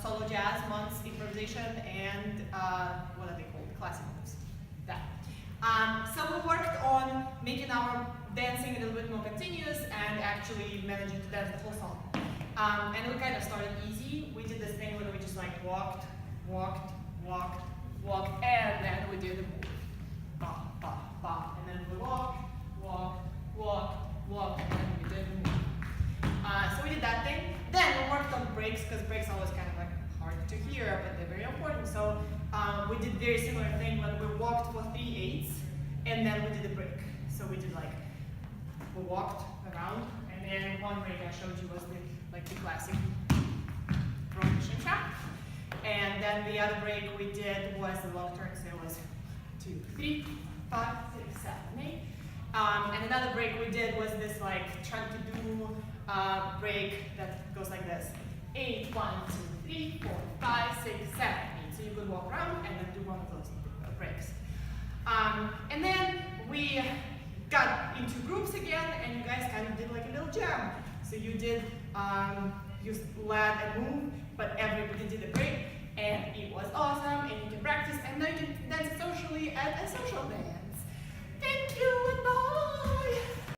solo jazz, months, improvisation, and what are they called? Classic moves. That. So we worked on making our dancing a little bit more continuous and actually managing to dance the whole song. And we kind of started easy. We did this thing where we just like walked, walked, walked, walked, and then we did the move. Ba, ba, ba. And then we walked, walked, walked, walked, and then we did the move. So we did that thing. Then we worked on breaks, because breaks are always kind of like hard to hear, but they're very important. So we did very similar thing when we walked for 3/8, and then we did a break. So we did like, we walked around, and then one break I showed you was the classic from Shimsha. And then the other break we did was the long turn, so it was 2, 3, 5, 6, 7, 8. And another break we did was this like trying to do break that goes like this. 8, 1, 2, 3, 4, 5, 6, 7, 8. So you could walk around and then do one of those breaks. And then we got into groups again, and you guys kind of did like a little jam. So you did, you led a move, but everybody did a break, and